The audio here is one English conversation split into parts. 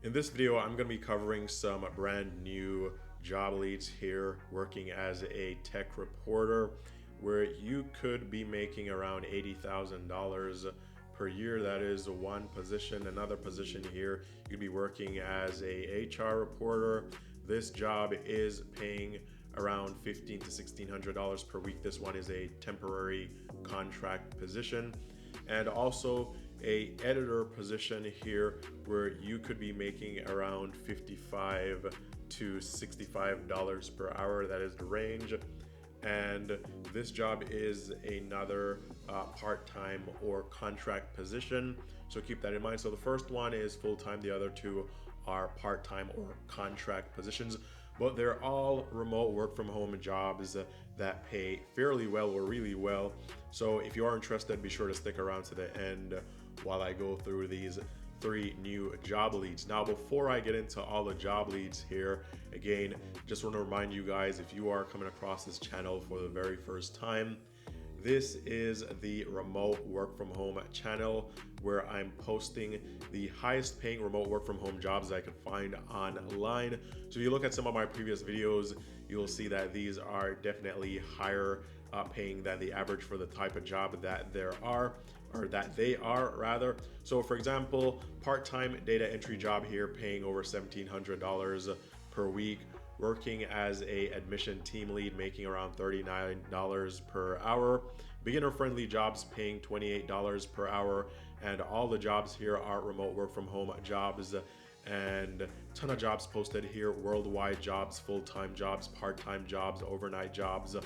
In this video, I'm going to be covering some brand new job leads here working as a tech reporter where you could be making around $80,000 per year. That is one position. Another position here, you could be working as a HR reporter. This job is paying around $1,500 to $1,600 per week. This one is a temporary contract position. And also a editor position here where you could be making around $55 to $65 per hour. That is the range. And this job is another part-time or contract position, so keep that in mind. So the first one is full-time, the other two are part-time or contract positions, but they're all remote work from home jobs that pay fairly well or really well. So if you are interested, be sure to stick around to the end while I go through these three new job leads. Now, before I get into all the job leads here, again, just want to remind you guys, if you are coming across this channel for the very first time, this is the remote work from home channel where I'm posting the highest paying remote work from home jobs I could find online. So if you look at some of my previous videos, you'll see that these are definitely higher paying than the average for the type of job that they are rather. So for example, part-time data entry job here paying over $1,700 per week. Working as a admission team lead, making around $39 per hour. Beginner-friendly jobs paying $28 per hour, and all the jobs here are remote work from home jobs, and ton of jobs posted here: worldwide jobs, full-time jobs, part-time jobs, overnight jobs,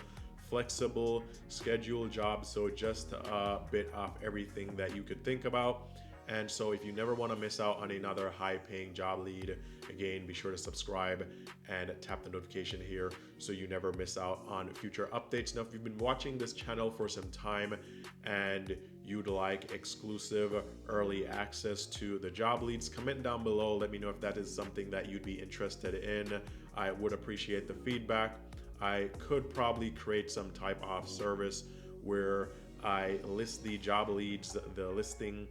flexible schedule jobs. So just a bit of everything that you could think about. And so if you never want to miss out on another high-paying job lead, again, be sure to subscribe and tap the notification here so you never miss out on future updates. Now, if you've been watching this channel for some time and you'd like exclusive early access to the job leads, comment down below. Let me know if that is something that you'd be interested in. I would appreciate the feedback. I could probably create some type of service where I list the job leads, the listing,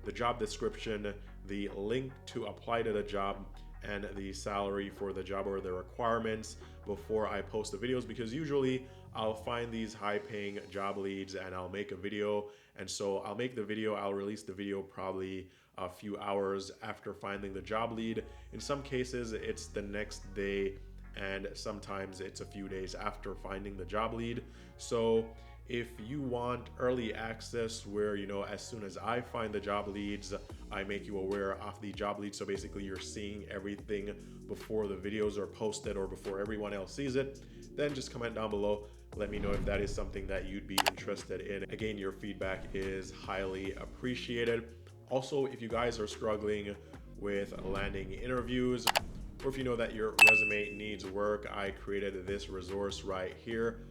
the job description, the link to apply to the job, and the salary for the job or the requirements before I post the videos, because usually I'll find these high-paying job leads and I'll make a video. And so I'll make the video, I'll release the video probably a few hours after finding the job lead. In some cases, it's the next day, and sometimes it's a few days after finding the job lead. So if you want early access where, as soon as I find the job leads, I make you aware of the job leads. So basically you're seeing everything before the videos are posted or before everyone else sees it, then just comment down below. Let me know if that is something that you'd be interested in. Again, your feedback is highly appreciated. Also, if you guys are struggling with landing interviews, or if you know that your resume needs work, I created this resource right here,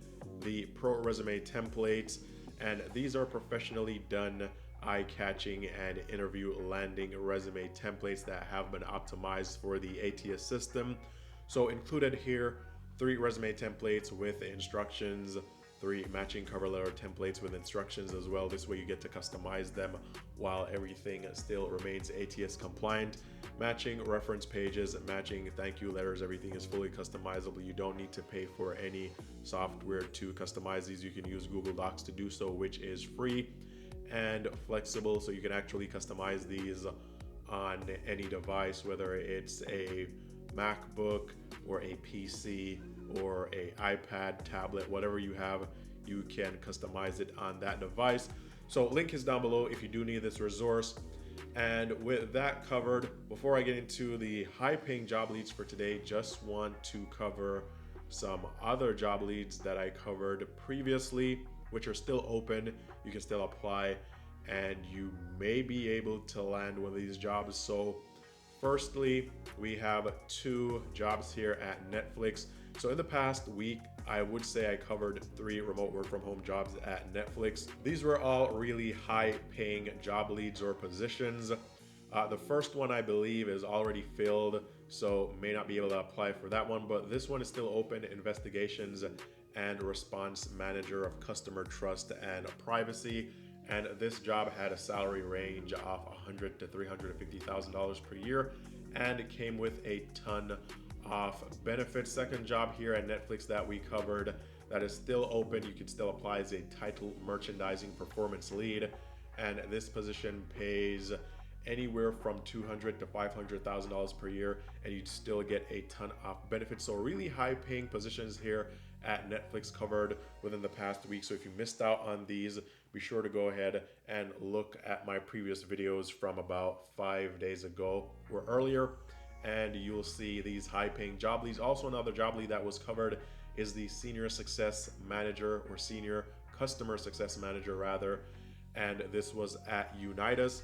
the Pro Resume templates, and these are professionally done, eye-catching and interview landing resume templates that have been optimized for the ATS system. So included here, 3 resume templates with instructions, 3 matching cover letter templates with instructions as well. This way you get to customize them while everything still remains ATS compliant. Matching reference pages, matching thank you letters, everything is fully customizable. You don't need to pay for any software to customize these. You can use Google Docs to do so, which is free and flexible. So you can actually customize these on any device, whether it's a MacBook or a PC or a iPad, tablet, whatever you have, you can customize it on that device. So link is down below if you do need this resource. And with that covered, before I get into the high-paying job leads for today, just want to cover some other job leads that I covered previously, which are still open. You can still apply and you may be able to land one of these jobs. So firstly, we have 2 jobs here at Netflix. So in the past week, I would say I covered 3 remote work from home jobs at Netflix. These were all really high paying job leads or positions. The first one I believe is already filled, so may not be able to apply for that one, but this one is still open: investigations and response manager of customer trust and privacy. And this job had a salary range of $100,000 to $350,000 per year, and it came with a ton of benefits. Second job here at Netflix that we covered that is still open, you can still apply, as a title merchandising performance lead, and this position pays anywhere from $200,000 to $500,000 per year, and you'd still get a ton of benefits. So really high paying positions here at Netflix covered within the past week. So if you missed out on these, be sure to go ahead and look at my previous videos from about 5 days ago or earlier, and you'll see these high paying job leads. Also, another job lead that was covered is the senior success manager, or senior customer success manager rather, and this was at Unitas.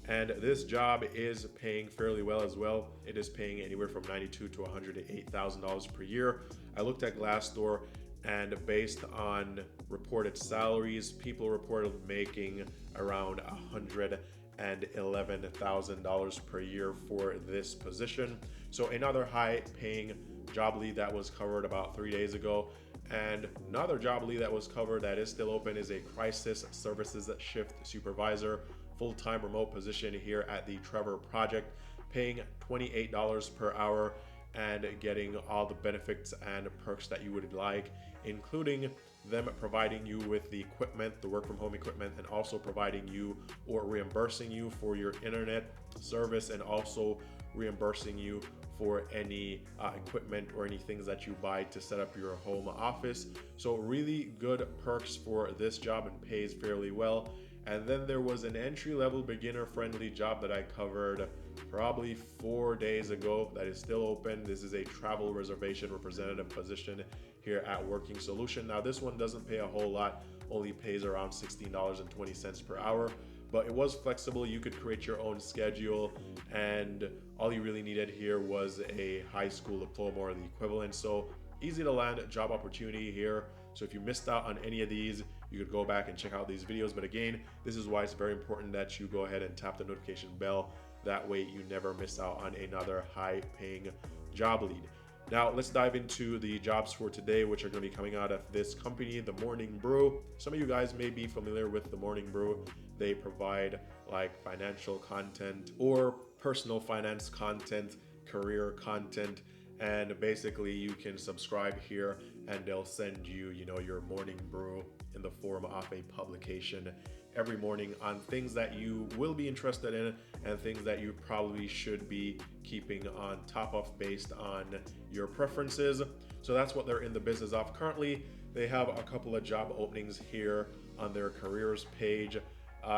And this job is paying fairly well as well. It is paying anywhere from $92,000 to $108,000 per year. I looked at Glassdoor, and based on reported salaries, people reported making around $111,000 per year for this position. So another high paying job lead that was covered about 3 days ago. And another job lead that was covered that is still open is a crisis services shift supervisor, full-time remote position here at the Trevor Project, paying $28 per hour and getting all the benefits and perks that you would like, including them providing you with the equipment, the work from home equipment, and also providing you or reimbursing you for your internet service, and also reimbursing you for any equipment or any things that you buy to set up your home office. So really good perks for this job, and pays fairly well. And then there was an entry-level beginner-friendly job that I covered probably 4 days ago that is still open. This is a travel reservation representative position here at Working Solution. Now this one doesn't pay a whole lot, only pays around $16.20 per hour, but it was flexible. You could create your own schedule, and all you really needed here was a high school diploma or the equivalent. So easy to land job opportunity here. So if you missed out on any of these, you could go back and check out these videos. But again, this is why it's very important that you go ahead and tap the notification bell. That way you never miss out on another high paying job lead. Now let's dive into the jobs for today, which are going to be coming out of this company, the Morning Brew. Some of you guys may be familiar with the Morning Brew. They provide like financial content or personal finance content, career content, and basically you can subscribe here and they'll send you, your morning brew in the form of a publication every morning on things that you will be interested in and things that you probably should be keeping on top of based on your preferences. So that's what they're in the business of. Currently, they have a couple of job openings here on their careers page.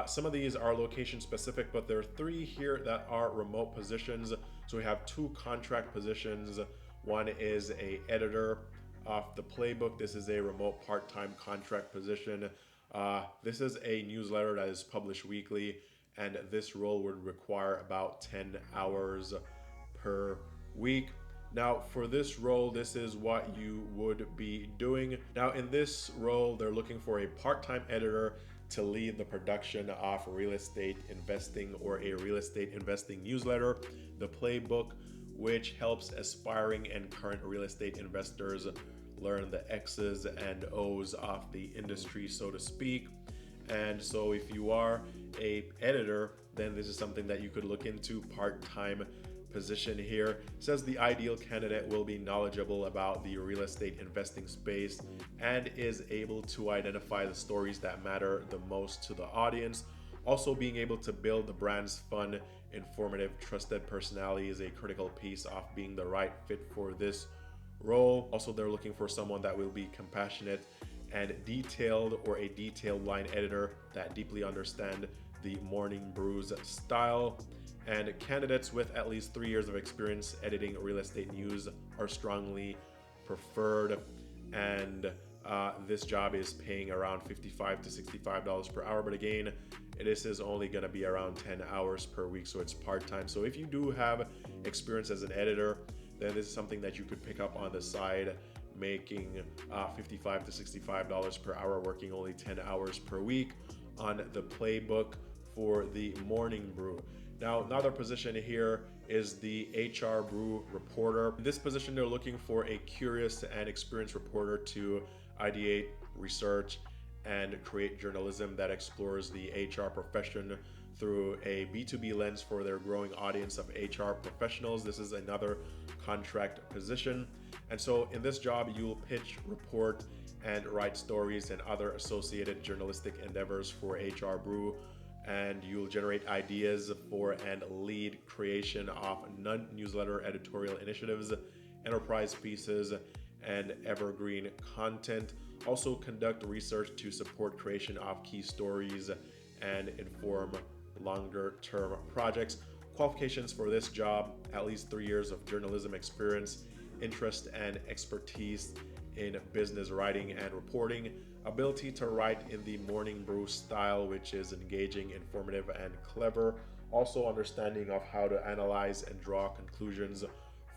Some of these are location specific, but there are 3 here that are remote positions. So we have 2 contract positions. One is a editor of the playbook. This is a remote part-time contract position. This is a newsletter that is published weekly, and this role would require about 10 hours per week. Now for this role, this is what you would be doing. Now in this role, they're looking for a part-time editor to lead the production of real estate investing or a real estate investing newsletter, the playbook, which helps aspiring and current real estate investors learn the X's and O's of the industry, so to speak. And so if you are a editor, then this is something that you could look into. Part-time position here. It says the ideal candidate will be knowledgeable about the real estate investing space and is able to identify the stories that matter the most to the audience. Also, being able to build the brand's fun, informative, trusted personality is a critical piece of being the right fit for this role. Also, they're looking for someone that will be compassionate and detailed, or a detailed line editor that deeply understand the Morning Brew's style. And candidates with at least 3 years of experience editing real estate news are strongly preferred. And this job is paying around $55 to $65 per hour. But again, this is only going to be around 10 hours per week, so it's part-time. So if you do have experience as an editor, then this is something that you could pick up on the side, making $55 to $65 per hour, working only 10 hours per week on the playbook for the Morning Brew. Now, another position here is the HR Brew reporter. In this position, they're looking for a curious and experienced reporter to ideate, research, and create journalism that explores the HR profession through a B2B lens for their growing audience of HR professionals. This is another contract position. And so in this job, you'll pitch, report, and write stories and other associated journalistic endeavors for HR Brew. And you'll generate ideas for and lead creation of non-newsletter editorial initiatives, enterprise pieces, and evergreen content. Also conduct research to support creation of key stories and inform longer term projects. Qualifications for this job: at least 3 years of journalism experience, interest and expertise in business writing and reporting, ability to write in the Morning Brew style, which is engaging, informative, and clever. Also understanding of how to analyze and draw conclusions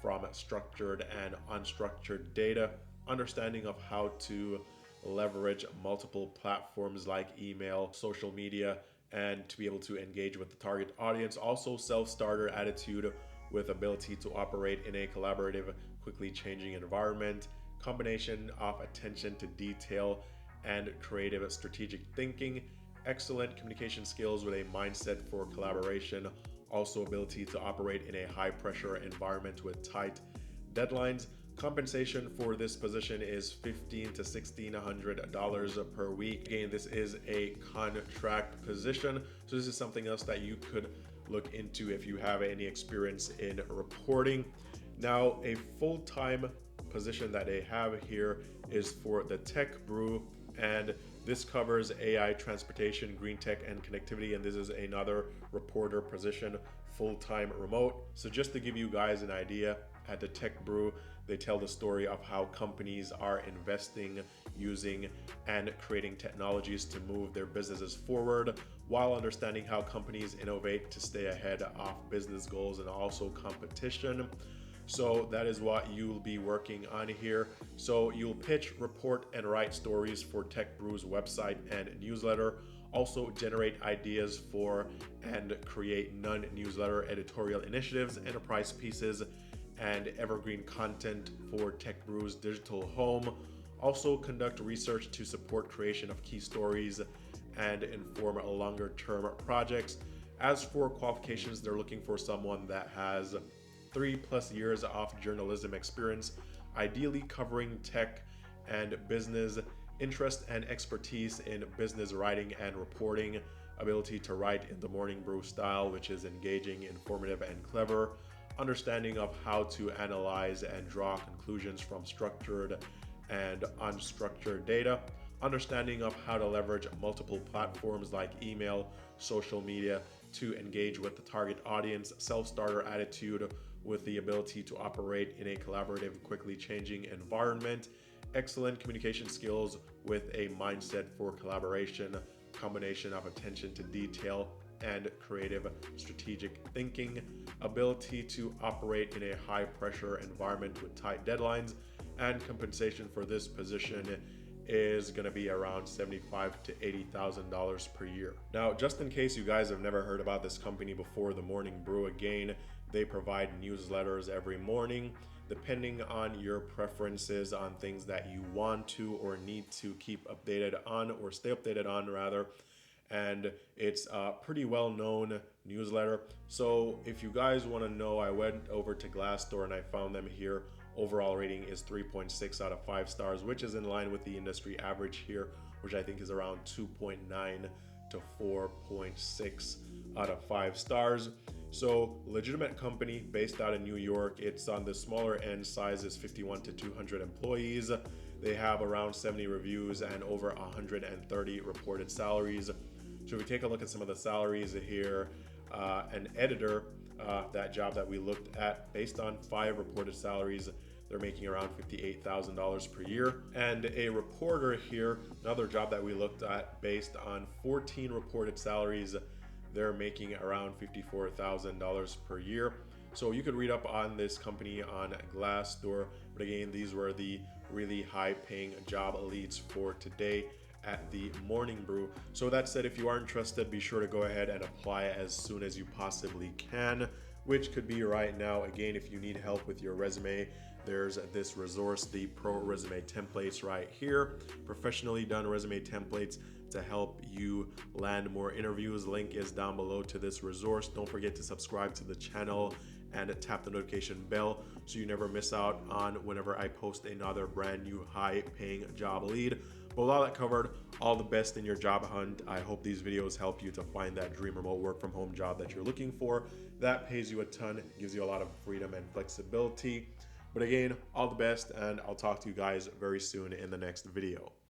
from structured and unstructured data, understanding of how to leverage multiple platforms like email, social media, and to be able to engage with the target audience. Also self-starter attitude with ability to operate in a collaborative, quickly changing environment, combination of attention to detail and creative strategic thinking, excellent communication skills with a mindset for collaboration, also ability to operate in a high pressure environment with tight deadlines. Compensation for this position is $1,500 to $1,600 per week. Again, this is a contract position, so this is something else that you could look into if you have any experience in reporting. Now, a full-time position that they have here is for the Tech Brew, and this covers AI, transportation, green tech, and connectivity, and this is another reporter position, full-time remote. So just to give you guys an idea, at the Tech Brew, they tell the story of how companies are investing, using, and creating technologies to move their businesses forward, while understanding how companies innovate to stay ahead of business goals and also competition. So that is what you'll be working on here. So you'll pitch, report, and write stories for Tech Brew's website and newsletter. Also generate ideas for and create non-newsletter editorial initiatives, enterprise pieces, and evergreen content for Tech Brew's digital home. Also conduct research to support creation of key stories and inform longer term projects. As for qualifications, they're looking for someone that has 3+ years of journalism experience, ideally covering tech and business, interest and expertise in business writing and reporting, ability to write in the Morning Brew style, which is engaging, informative, and clever, understanding of how to analyze and draw conclusions from structured and unstructured data, understanding of how to leverage multiple platforms like email, social media to engage with the target audience, self-starter attitude with the ability to operate in a collaborative, quickly changing environment, excellent communication skills with a mindset for collaboration, combination of attention to detail and creative strategic thinking, ability to operate in a high pressure environment with tight deadlines, and compensation for this position is going to be around $75,000 to $80,000 per year. Now, just in case you guys have never heard about this company before, the Morning Brew, again, they provide newsletters every morning. Depending on your preferences on things that you want to or need to keep updated on, or stay updated on rather, and it's a pretty well-known newsletter. So if you guys want to know, I went over to Glassdoor and I found them here. Overall rating is 3.6 out of 5 stars, which is in line with the industry average here, which I think is around 2.9 to 4.6 out of 5 stars. So legitimate company based out of New York. It's on the smaller end, size is 51 to 200 employees. They have around 70 reviews and over 130 reported salaries. So if we take a look at some of the salaries here, an editor, that job that we looked at, based on 5 reported salaries, they're making around $58,000 per year. And a reporter here, another job that we looked at, based on 14 reported salaries, they're making around $54,000 per year. So you could read up on this company on Glassdoor. But again, these were the really high paying job leads for today at the Morning Brew. So that said, if you are interested, be sure to go ahead and apply as soon as you possibly can. which could be right now. Again, if you need help with your resume, there's this resource, the Pro Resume Templates right here. Professionally done resume templates to help you land more interviews. Link is down below to this resource. Don't forget to subscribe to the channel and tap the notification bell so you never miss out on whenever I post another brand new high-paying job lead. But with all that covered, all the best in your job hunt. I hope these videos help you to find that dream remote work from home job that you're looking for, that pays you a ton, gives you a lot of freedom and flexibility. But again, all the best, and I'll talk to you guys very soon in the next video.